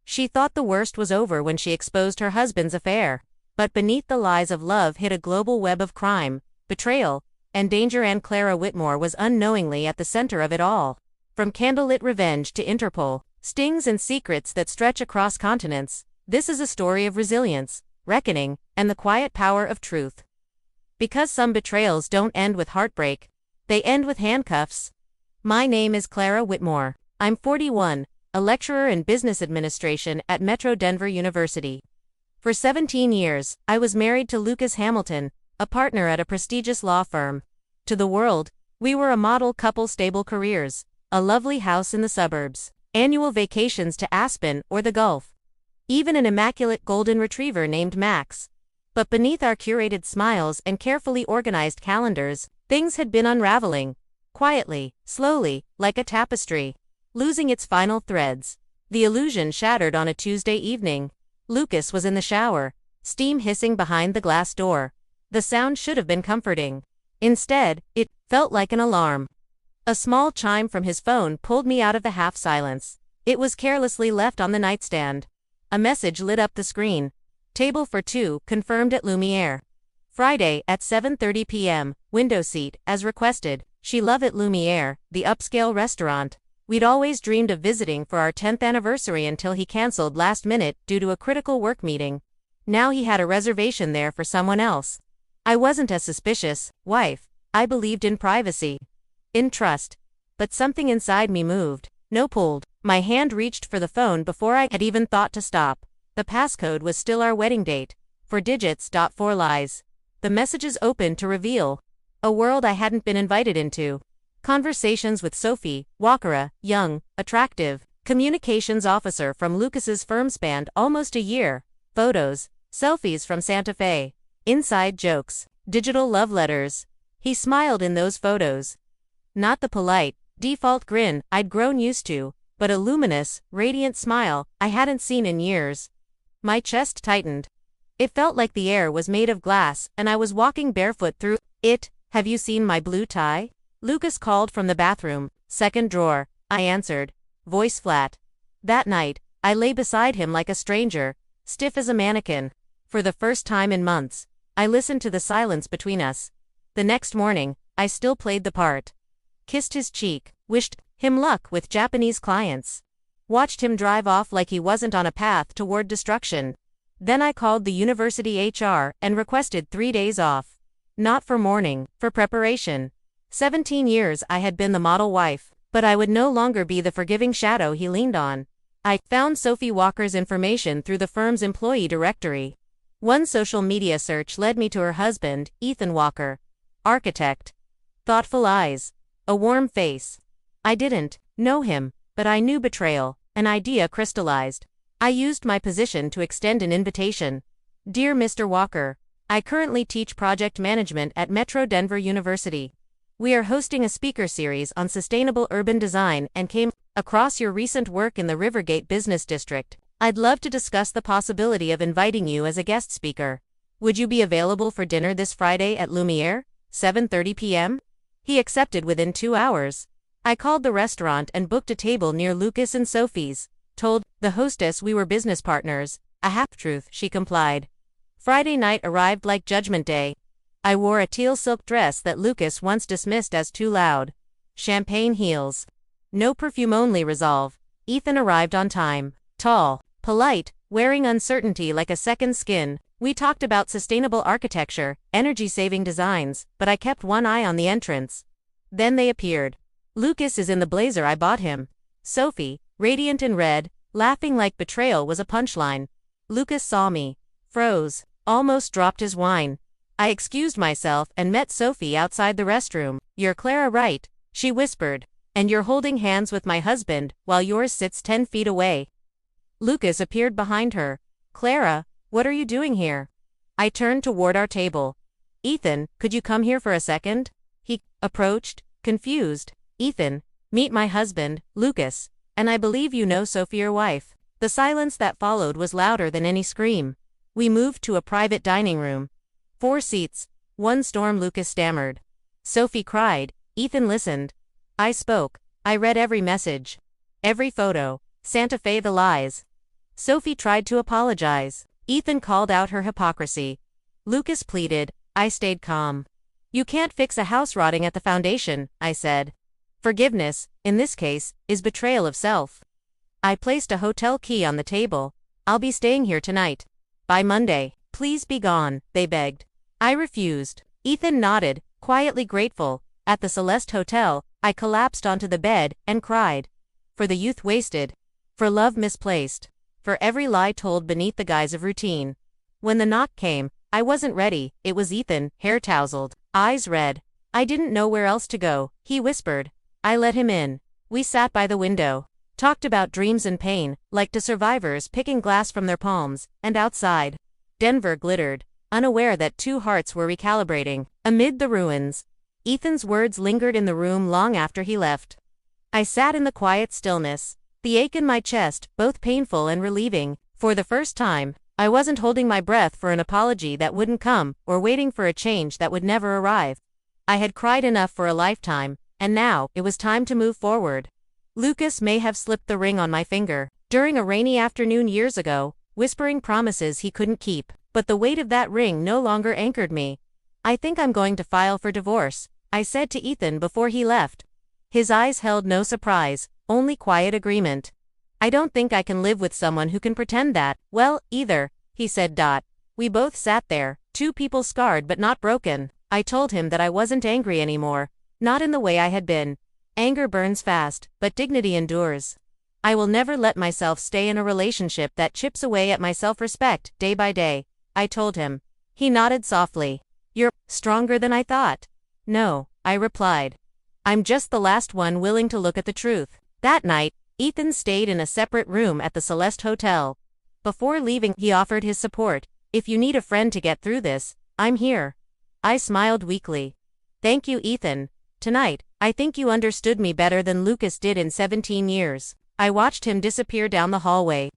She thought the worst was over when she exposed her husband's affair. But beneath the lies of love hid a global web of crime, betrayal, and danger, and Clara Whitmore was unknowingly at the center of it all. From candlelit revenge to Interpol, stings and secrets that stretch across continents, this is a story of resilience, reckoning, and the quiet power of truth. Because some betrayals don't end with heartbreak, they end with handcuffs. My name is Clara Whitmore. I'm 41, a lecturer in business administration at Metro Denver University. For 17 years, I was married to Lucas Hamilton, a partner at a prestigious law firm. To the world, we were a model couple, stable careers, a lovely house in the suburbs, annual vacations to Aspen or the Gulf, even an immaculate golden retriever named Max. But beneath our curated smiles and carefully organized calendars, things had been unraveling, quietly, slowly, like a tapestry, losing its final threads. The illusion shattered on a Tuesday evening. Lucas was in the shower, steam hissing behind the glass door. The sound should have been comforting. Instead, it felt like an alarm. A small chime from his phone pulled me out of the half-silence. It was carelessly left on the nightstand. A message lit up the screen. Table for two, confirmed at Lumiere. Friday at 7:30 p.m., window seat, as requested. She loved at Lumiere, the upscale restaurant we'd always dreamed of visiting for our 10th anniversary until he canceled last minute due to a critical work meeting. Now he had a reservation there for someone else. I wasn't as suspicious, wife. I believed in privacy, in trust. But something inside me moved. No pulled. My hand reached for the phone before I had even thought to stop. The passcode was still our wedding date. 4 digits. 4 lies. The messages opened to reveal a world I hadn't been invited into. Conversations with Sophie Walker, young, attractive communications officer from Lucas's firm, spanned almost a year. Photos, selfies from Santa Fe, inside jokes, digital love letters. He smiled in those photos. Not the polite, default grin I'd grown used to, but a luminous, radiant smile I hadn't seen in years. My chest tightened. It felt like the air was made of glass and I was walking barefoot through it. Have you seen my blue tie? Lucas called from the bathroom. Second drawer, I answered, voice flat. That night, I lay beside him like a stranger, stiff as a mannequin. For the first time in months, I listened to the silence between us. The next morning, I still played the part. Kissed his cheek, wished him luck with Japanese clients. Watched him drive off like he wasn't on a path toward destruction. Then I called the university HR and requested 3 days off. Not for mourning, for preparation. 17 years I had been the model wife, but I would no longer be the forgiving shadow he leaned on. I found Sophie Walker's information through the firm's employee directory. One social media search led me to her husband, Ethan Walker. Architect. Thoughtful eyes. A warm face. I didn't know him, but I knew betrayal. An idea crystallized. I used my position to extend an invitation. Dear Mr. Walker, I currently teach project management at Metro Denver University. We are hosting a speaker series on sustainable urban design and came across your recent work in the Rivergate Business District. I'd love to discuss the possibility of inviting you as a guest speaker. Would you be available for dinner this Friday at Lumiere, 7:30 p.m.? He accepted within 2 hours. I called the restaurant and booked a table near Lucas and Sophie's. Told the hostess we were business partners. A half-truth, she complied. Friday night arrived like Judgment Day. I wore a teal silk dress that Lucas once dismissed as too loud. Champagne heels. No perfume, only resolve. Ethan arrived on time. Tall, polite, wearing uncertainty like a second skin. We talked about sustainable architecture, energy-saving designs, but I kept one eye on the entrance. Then they appeared. Lucas is in the blazer I bought him. Sophie, radiant in red, laughing like betrayal was a punchline. Lucas saw me. Froze. Almost dropped his wine. I excused myself and met Sophie outside the restroom. You're Clara, right? She whispered. And you're holding hands with my husband, while yours sits 10 feet away. Lucas appeared behind her. Clara, what are you doing here? I turned toward our table. Ethan, could you come here for a second? He approached, confused. Ethan, meet my husband, Lucas. And I believe you know Sophie, your wife. The silence that followed was louder than any scream. We moved to a private dining room. 4 seats, 1 storm, Lucas stammered. Sophie cried. Ethan listened. I spoke. I read every message. Every photo. Santa Fe, the lies. Sophie tried to apologize. Ethan called out her hypocrisy. Lucas pleaded. I stayed calm. You can't fix a house rotting at the foundation, I said. Forgiveness, in this case, is betrayal of self. I placed a hotel key on the table. I'll be staying here tonight. By Monday, please be gone, they begged. I refused. Ethan nodded, quietly grateful. At the Celeste Hotel, I collapsed onto the bed and cried. For the youth wasted. For love misplaced. For every lie told beneath the guise of routine. When the knock came, I wasn't ready. It was Ethan, hair tousled, eyes red. I didn't know where else to go, he whispered. I let him in. We sat by the window. Talked about dreams and pain, like two survivors picking glass from their palms, and outside. Denver glittered, unaware that two hearts were recalibrating. Amid the ruins. Ethan's words lingered in the room long after he left. I sat in the quiet stillness, the ache in my chest, both painful and relieving. For the first time, I wasn't holding my breath for an apology that wouldn't come, or waiting for a change that would never arrive. I had cried enough for a lifetime, and now, it was time to move forward. Lucas may have slipped the ring on my finger, during a rainy afternoon years ago, whispering promises he couldn't keep, but the weight of that ring no longer anchored me. I think I'm going to file for divorce, I said to Ethan before he left. His eyes held no surprise, only quiet agreement. I don't think I can live with someone who can pretend that, well, either, he said. We both sat there, two people scarred but not broken. I told him that I wasn't angry anymore, not in the way I had been. Anger burns fast, but dignity endures. I will never let myself stay in a relationship that chips away at my self-respect, day by day, I told him. He nodded softly. You're stronger than I thought. No, I replied. I'm just the last one willing to look at the truth. That night, Ethan stayed in a separate room at the Celeste Hotel. Before leaving, he offered his support. If you need a friend to get through this, I'm here. I smiled weakly. Thank you, Ethan. Tonight, I think you understood me better than Lucas did in 17 years. I watched him disappear down the hallway.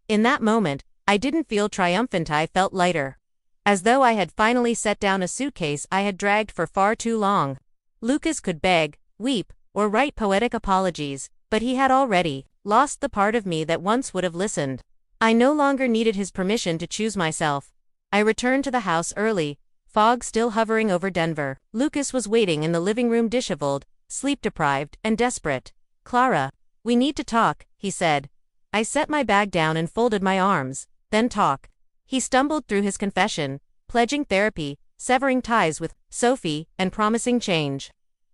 In that moment, I didn't feel triumphant, I felt lighter. As though I had finally set down a suitcase I had dragged for far too long. Lucas could beg, weep, or write poetic apologies, but he had already lost the part of me that once would have listened. I no longer needed his permission to choose myself. I returned to the house early, fog still hovering over Denver. Lucas was waiting in the living room, disheveled, sleep-deprived, and desperate. Clara, we need to talk, he said. I set my bag down and folded my arms. Then talk. He stumbled through his confession, pledging therapy, severing ties with Sophie, and promising change.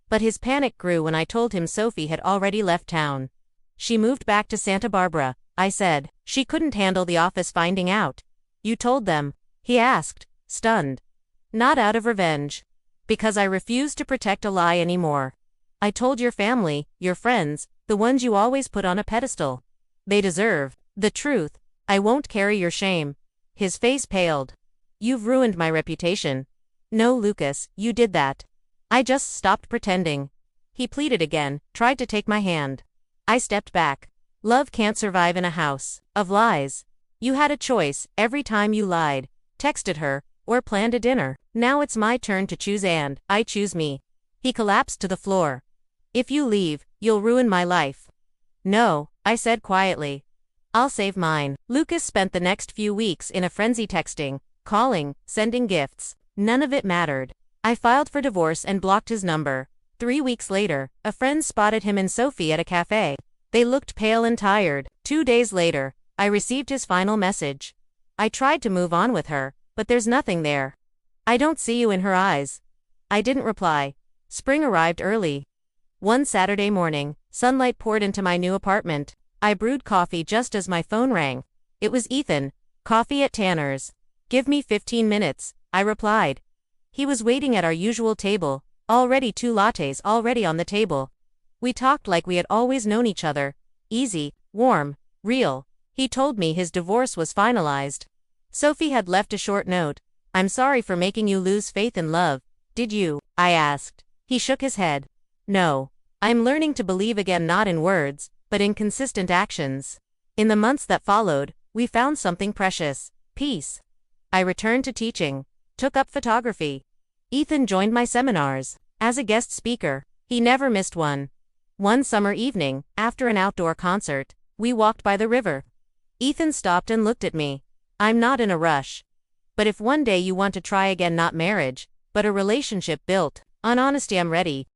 But his panic grew when I told him Sophie had already left town. She moved back to Santa Barbara, I said. She couldn't handle the office finding out. You told them? He asked, stunned. Not out of revenge. Because I refused to protect a lie anymore. I told your family, your friends, the ones you always put on a pedestal. They deserve the truth. I won't carry your shame. His face paled. You've ruined my reputation. No, Lucas, you did that. I just stopped pretending. He pleaded again, tried to take my hand. I stepped back. Love can't survive in a house of lies. You had a choice every time you lied, texted her, or planned a dinner. Now it's my turn to choose, and I choose me. He collapsed to the floor. If you leave, you'll ruin my life. No, I said quietly. I'll save mine. Lucas spent the next few weeks in a frenzy, texting, calling, sending gifts. None of it mattered. I filed for divorce and blocked his number. 3 weeks later, a friend spotted him and Sophie at a cafe. They looked pale and tired. 2 days later, I received his final message. I tried to move on with her, but there's nothing there. I don't see you in her eyes. I didn't reply. Spring arrived early. One Saturday morning, sunlight poured into my new apartment. I brewed coffee just as my phone rang. It was Ethan. Coffee at Tanner's. Give me 15 minutes, I replied. He was waiting at our usual table, already 2 lattes already on the table. We talked like we had always known each other. Easy, warm, real. He told me his divorce was finalized. Sophie had left a short note. I'm sorry for making you lose faith in love. Did you? I asked. He shook his head. No. I'm learning to believe again, not in words, but in consistent actions. In the months that followed, we found something precious. Peace. I returned to teaching. Took up photography. Ethan joined my seminars. As a guest speaker. He never missed one. One summer evening, after an outdoor concert, we walked by the river. Ethan stopped and looked at me. I'm not in a rush. But if one day you want to try again, not marriage, but a relationship built on honesty, I'm ready.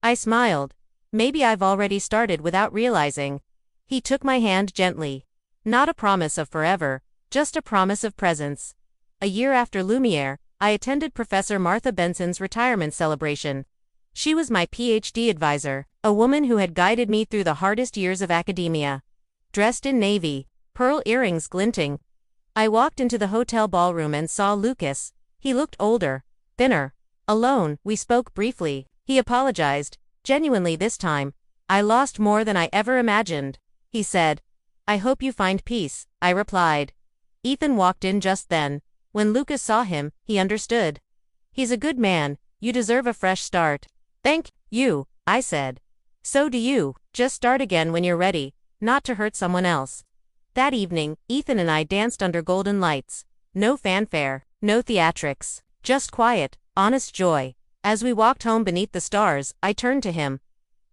I smiled. Maybe I've already started without realizing. He took my hand gently. Not a promise of forever, just a promise of presence. A year after Lumiere, I attended Professor Martha Benson's retirement celebration. She was my PhD advisor, a woman who had guided me through the hardest years of academia. Dressed in navy, pearl earrings glinting, I walked into the hotel ballroom and saw Lucas. He looked older, thinner, alone. We spoke briefly. He apologized, genuinely this time. I lost more than I ever imagined. He said, I hope you find peace, I replied. Ethan walked in just then. When Lucas saw him, he understood. He's a good man, you deserve a fresh start. Thank you, I said. So do you, just start again when you're ready, not to hurt someone else. That evening, Ethan and I danced under golden lights. No fanfare, no theatrics, just quiet, honest joy. As we walked home beneath the stars, I turned to him.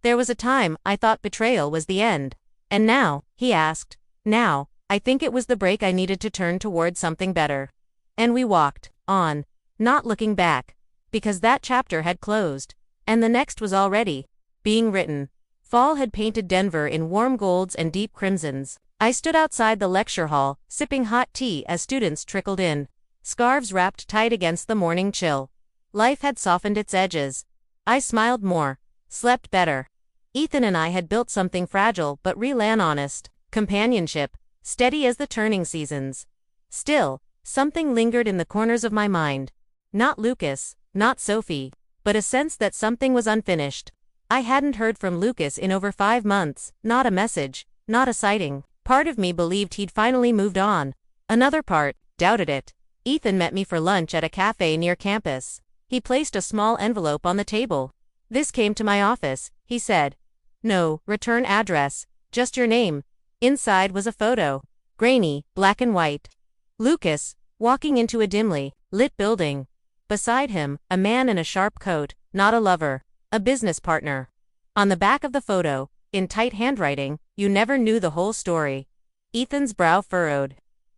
There was a time I thought betrayal was the end. And now, he asked. Now, I think it was the break I needed to turn toward something better. And we walked on, not looking back, because that chapter had closed, and the next was already being written. Fall had painted Denver in warm golds and deep crimsons. I stood outside the lecture hall, sipping hot tea as students trickled in, scarves wrapped tight against the morning chill. Life had softened its edges. I smiled more, slept better. Ethan and I had built something fragile but real and honest, companionship, steady as the turning seasons. Still, something lingered in the corners of my mind. Not Lucas, not Sophie, but a sense that something was unfinished. I hadn't heard from Lucas in over 5 months, not a message, not a sighting. Part of me believed he'd finally moved on. Another part doubted it. Ethan met me for lunch at a cafe near campus. He placed a small envelope on the table. This came to my office, he said. No return address, just your name. Inside was a photo. Grainy, black and white. Lucas, walking into a dimly lit building. Beside him, a man in a sharp coat, not a lover, a business partner. On the back of the photo, in tight handwriting, you never knew the whole story. Ethan's brow furrowed.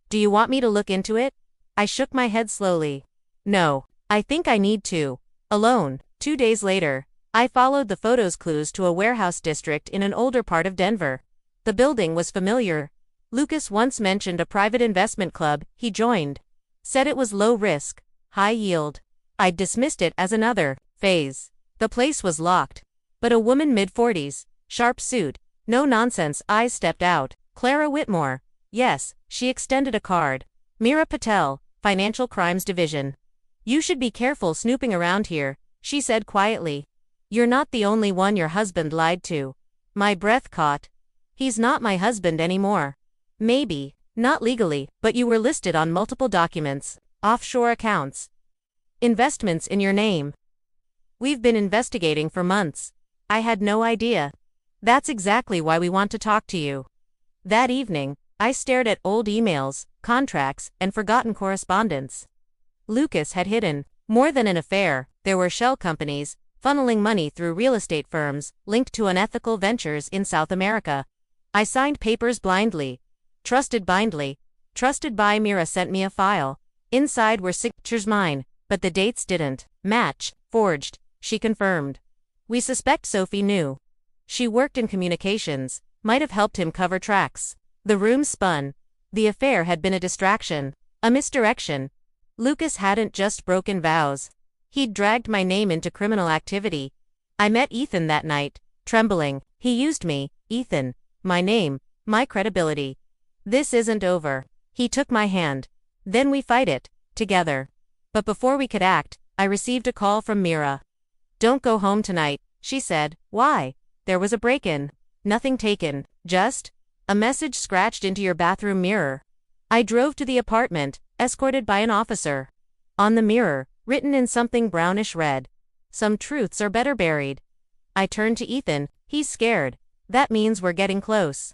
Do you want me to look into it? I shook my head slowly. No, I think I need to. Alone. 2 days later, I followed the photo's clues to a warehouse district in an older part of Denver. The building was familiar. Lucas once mentioned a private investment club he joined. Said it was low risk, high yield. I'd dismissed it as another phase. The place was locked. But a woman mid-40s, sharp suit, no nonsense eyes stepped out. Clara Whitmore. Yes, she extended a card. Meera Patel, Financial Crimes Division. You should be careful snooping around here, she said quietly. You're not the only one your husband lied to. My breath caught. He's not my husband anymore. Maybe, not legally, but you were listed on multiple documents, offshore accounts, investments in your name. We've been investigating for months. I had no idea. That's exactly why we want to talk to you. That evening, I stared at old emails, contracts, and forgotten correspondence. Lucas had hidden more than an affair. There were shell companies, funneling money through real estate firms, linked to unethical ventures in South America. I signed papers blindly. Trusted blindly. Trusted by Meera sent me a file. Inside were signatures mine, but the dates didn't match. Forged, she confirmed. We suspect Sophie knew. She worked in communications, might have helped him cover tracks. The room spun. The affair had been a distraction, a misdirection. Lucas hadn't just broken vows. He'd dragged my name into criminal activity. I met Ethan that night, trembling. He used me, Ethan, my name, my credibility. This isn't over. He took my hand. Then we fight it, together. But before we could act, I received a call from Meera. Don't go home tonight, she said. Why? There was a break-in. Nothing taken, just a message scratched into your bathroom mirror. I drove to the apartment, escorted by an officer. On the mirror, written in something brownish red. Some truths are better buried. I turned to Ethan. He's scared. That means we're getting close.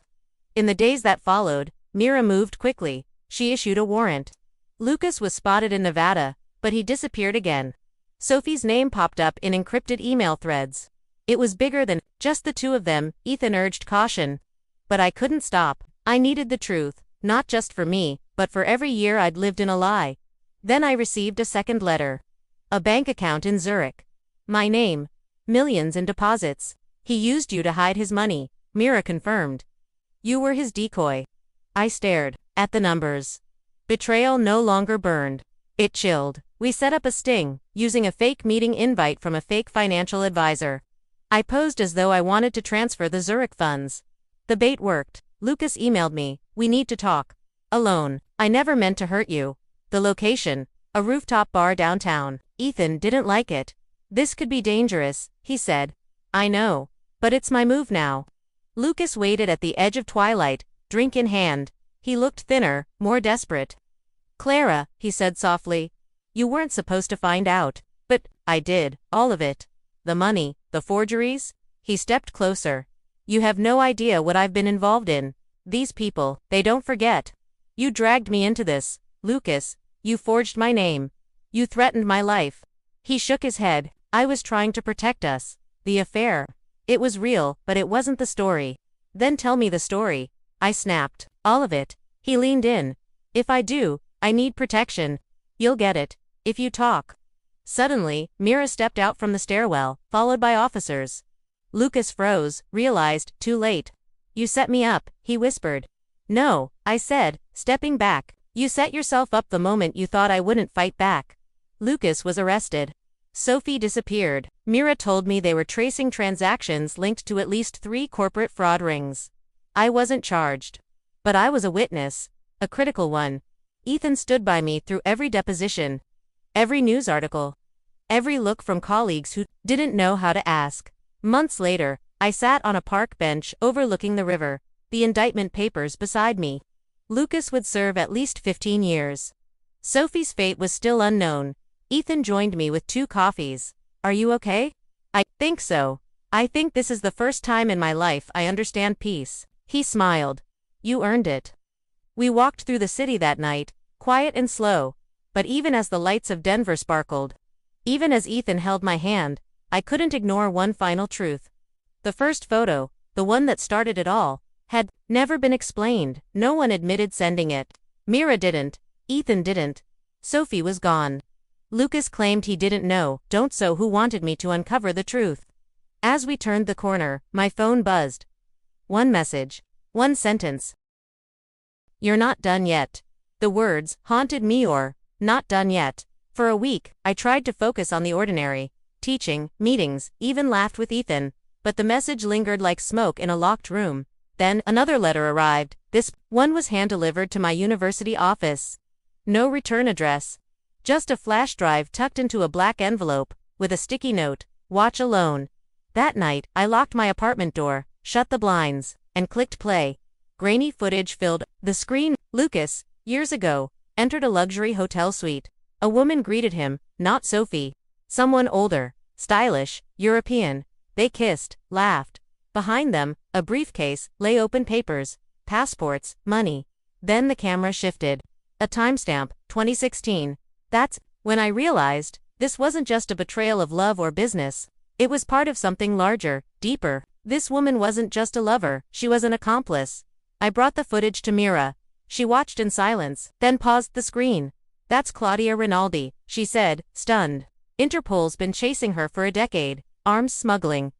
In the days that followed, Meera moved quickly. She issued a warrant. Lucas was spotted in Nevada, but he disappeared again. Sophie's name popped up in encrypted email threads. It was bigger than just the two of them. Ethan urged caution. But I couldn't stop. I needed the truth, not just for me, but for every year I'd lived in a lie. Then I received a second letter. A bank account in Zurich. My name. Millions in deposits. He used you to hide his money, Mira confirmed. You were his decoy. I stared at the numbers. Betrayal no longer burned. It chilled. We set up a sting, using a fake meeting invite from a fake financial advisor. I posed as though I wanted to transfer the Zurich funds. The bait worked. Lucas emailed me, "We need to talk." Alone. I never meant to hurt you. The location. A rooftop bar downtown. Ethan didn't like it. This could be dangerous, he said. I know. But it's my move now. Lucas waited at the edge of twilight, drink in hand. He looked thinner, more desperate. Clara, he said softly. You weren't supposed to find out. But I did, all of it. The money, the forgeries. He stepped closer. You have no idea what I've been involved in. These people, they don't forget. You dragged me into this, Lucas. You forged my name. You threatened my life. He shook his head. I was trying to protect us. The affair. It was real, but it wasn't the story. Then tell me the story. I snapped. All of it. He leaned in. If I do, I need protection. You'll get it. If you talk. Suddenly, Mira stepped out from the stairwell, followed by officers. Lucas froze, realized, too late. You set me up, he whispered. No, I said, stepping back. You set yourself up the moment you thought I wouldn't fight back. Lucas was arrested. Sophie disappeared. Mira told me they were tracing transactions linked to at least 3 corporate fraud rings. I wasn't charged. But I was a witness. A critical one. Ethan stood by me through every deposition. Every news article. Every look from colleagues who didn't know how to ask. Months later, I sat on a park bench overlooking the river, the indictment papers beside me. Lucas would serve at least 15 years. Sophie's fate was still unknown. Ethan joined me with 2 coffees. Are you okay? I think so. I think this is the first time in my life I understand peace. He smiled. You earned it. We walked through the city that night, quiet and slow, but even as the lights of Denver sparkled, even as Ethan held my hand, I couldn't ignore one final truth. The first photo, the one that started it all, had never been explained. No one admitted sending it. Mira didn't. Ethan didn't. Sophie was gone. Lucas claimed he didn't know, so who wanted me to uncover the truth. As we turned the corner, my phone buzzed. One message. One sentence. You're not done yet. The words haunted me. Not done yet. For a week, I tried to focus on the ordinary. Teaching, meetings, even laughed with Ethan. But the message lingered like smoke in a locked room. Then, another letter arrived. This one was hand-delivered to my university office. No return address. Just a flash drive tucked into a black envelope, with a sticky note, watch alone. That night, I locked my apartment door, shut the blinds, and clicked play. Grainy footage filled the screen. Lucas, years ago, entered a luxury hotel suite. A woman greeted him, not Sophie. Someone older, stylish, European. They kissed, laughed. Behind them, a briefcase, lay open papers, passports, money. Then the camera shifted. A timestamp, 2016. That's when I realized this wasn't just a betrayal of love or business. It was part of something larger, deeper. This woman wasn't just a lover, she was an accomplice. I brought the footage to Mira. She watched in silence, then paused the screen. That's Claudia Rinaldi, she said, stunned. Interpol's been chasing her for a decade. Arms smuggling.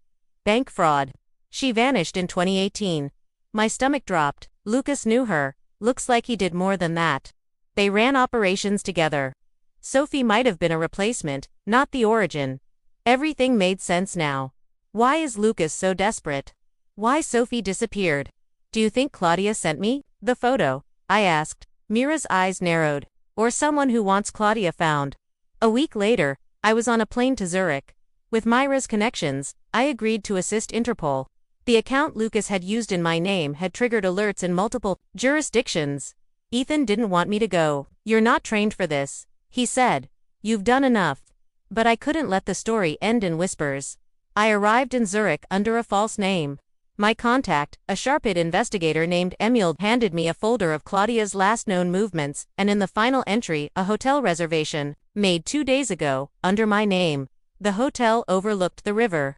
Bank fraud. She vanished in 2018. My stomach dropped. Lucas knew her. Looks like he did more than that. They ran operations together. Sophie might have been a replacement, not the origin. Everything made sense now. Why is Lucas so desperate? Why Sophie disappeared? Do you think Claudia sent me the photo? I asked. Mira's eyes narrowed. Or someone who wants Claudia found. A week later, I was on a plane to Zurich. With Myra's connections, I agreed to assist Interpol. The account Lucas had used in my name had triggered alerts in multiple jurisdictions. Ethan didn't want me to go. You're not trained for this, he said. You've done enough. But I couldn't let the story end in whispers. I arrived in Zurich under a false name. My contact, a sharp-eyed investigator named Emil, handed me a folder of Claudia's last known movements, and in the final entry, a hotel reservation, made 2 days ago, under my name. The hotel overlooked the river.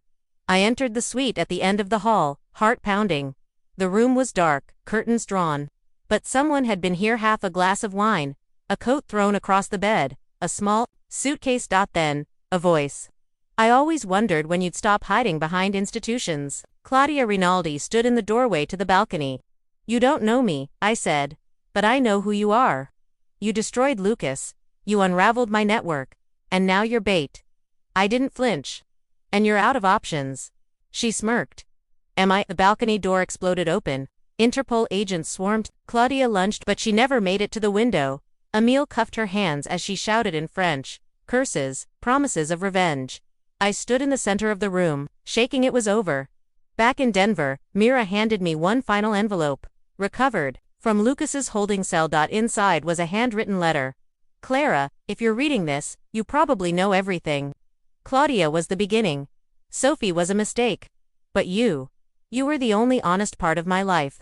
I entered the suite at the end of the hall, heart pounding. The room was dark, curtains drawn. But someone had been here. Half a glass of wine, a coat thrown across the bed, a small suitcase. Then, a voice. I always wondered when you'd stop hiding behind institutions. Claudia Rinaldi stood in the doorway to the balcony. You don't know me, I said. But I know who you are. You destroyed Lucas. You unraveled my network. And now you're bait. I didn't flinch. And you're out of options. She smirked. Am I? The balcony door exploded open. Interpol agents swarmed. Claudia lunged, but she never made it to the window. Emile cuffed her hands as she shouted in French. Curses, promises of revenge. I stood in the center of the room, shaking. It was over. Back in Denver, Mira handed me one final envelope. Recovered. From Lucas's holding cell. Inside was a handwritten letter. Clara, if you're reading this, you probably know everything. Claudia was the beginning. Sophie was a mistake. But you were the only honest part of my life.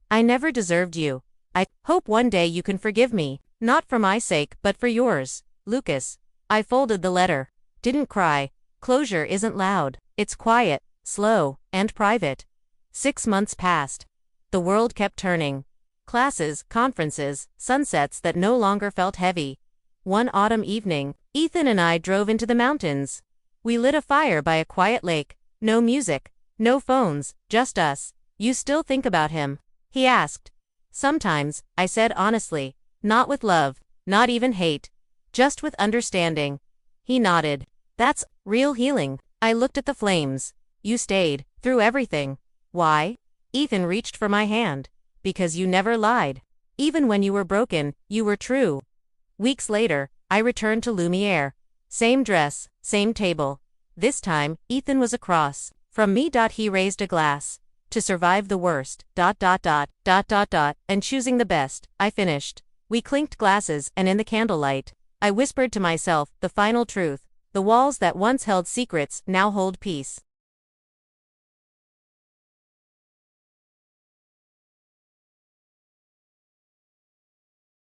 I never deserved you. I hope one day you can forgive me, not for my sake, but for yours, Lucas. I folded the letter. Didn't cry. Closure isn't loud. It's quiet, slow, and private. 6 months passed. The world kept turning. Classes, conferences, sunsets that no longer felt heavy. One autumn evening, Ethan and I drove into the mountains. We lit a fire by a quiet lake. No music, no phones, just us. You still think about him? He asked. Sometimes, I said honestly. Not with love, not even hate. Just with understanding. He nodded. That's real healing. I looked at the flames. You stayed, through everything. Why? Ethan reached for my hand. Because you never lied. Even when you were broken, you were true. Weeks later, I returned to Lumiere. Same dress, same table. This time, Ethan was across from me. He raised a glass. To survive the worst, and choosing the best, I finished. We clinked glasses, and in the candlelight, I whispered to myself the final truth. The walls that once held secrets now hold peace.